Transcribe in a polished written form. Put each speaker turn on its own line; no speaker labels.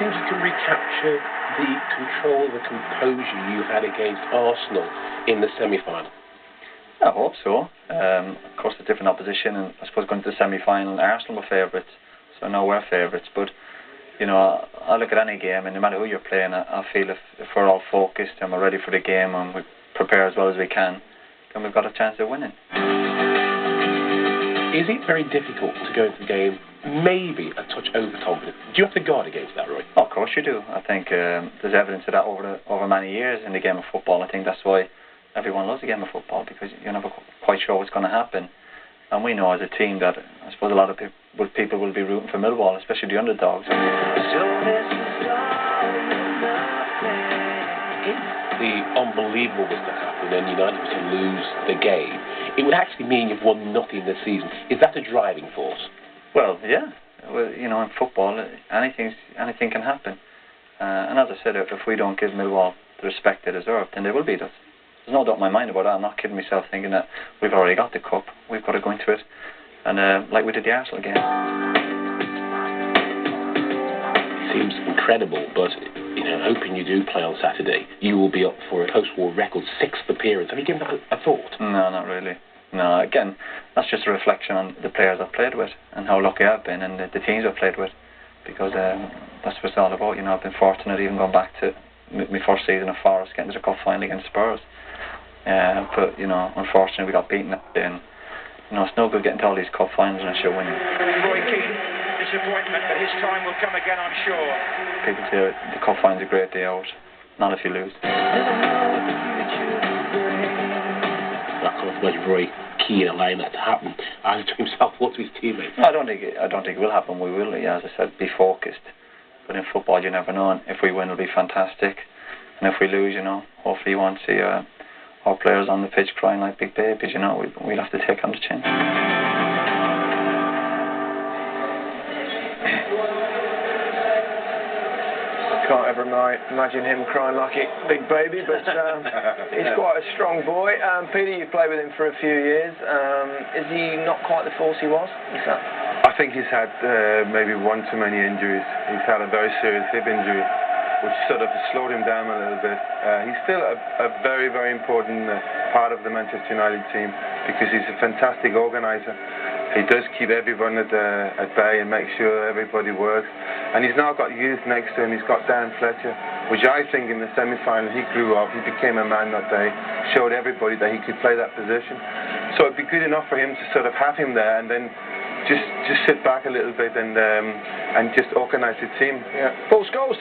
think you can recapture the control, the composure you had against Arsenal in the semi-final?
I hope so. Of course, a different opposition, and I suppose going to the semi-final, Arsenal were favourites, so now we're favourites. But you know, I look at any game, and no matter who you're playing, I feel if we're all focused and we're ready for the game and we prepare as well as we can, then we've got a chance of winning.
Is it very difficult to go into the game maybe a touch overconfident? Do you have to guard against that, Roy?
Of course you do. I think there's evidence of that over many years in the game of football. I think that's why everyone loves the game of football, because you're never quite sure what's going to happen. And we know as a team that I suppose a lot of people will be rooting for Millwall, especially the underdogs.
If the unbelievable was to happen and United was to lose the game, it would actually mean you've won nothing this season. Is that a driving force?
Well, yeah. Well, you know, in football, anything can happen. And as I said, if we don't give Millwall the respect they deserve, then they will beat us. There's no doubt in my mind about that. I'm not kidding myself thinking that we've already got the cup. We've got to go into it. And like we did the Arsenal game.
It seems incredible, but you know, hoping you do play on Saturday, you will be up for a post-war record 6th appearance. Have you given that a thought?
No, not really. No, again, that's just a reflection on the players I've played with and how lucky I've been, and the teams I've played with, because that's what it's all about. You know, I've been fortunate even going back to my first season of Forest, getting to the cup final against Spurs. But you know, unfortunately we got beaten that day, and you know, it's no good getting to all these cup finals unless you're winning.
Roy Keane, disappointment, but his time will come again, I'm sure.
People say the cup final's a great day out, not if you lose.
I can't imagine Roy Keane allowing that to happen, either to himself or to his teammates.
I don't think it will happen. We will, yeah, as I said, be focused. But in football, you never know. And if we win, it'll be fantastic. And if we lose, you know, hopefully you won't see our players on the pitch crying like big babies. You know, we'll have to take on the chin.
I can't ever imagine him crying like a big baby, but he's quite a strong boy. Peter, you played with him for a few years. Is he not quite the force he was?
I think he's had maybe one too many injuries. He's had a very serious hip injury, which sort of slowed him down a little bit. He's still a very, very important part of the Manchester United team, because he's a fantastic organiser. He does keep everyone at bay and make sure everybody works. And he's now got youth next to him. He's got Dan Fletcher, which I think in the semi-final he grew up. He became a man that day, showed everybody that he could play that position. So it'd be good enough for him to sort of have him there and then just sit back a little bit and just organise the team.
Yeah. Paul Scholes today.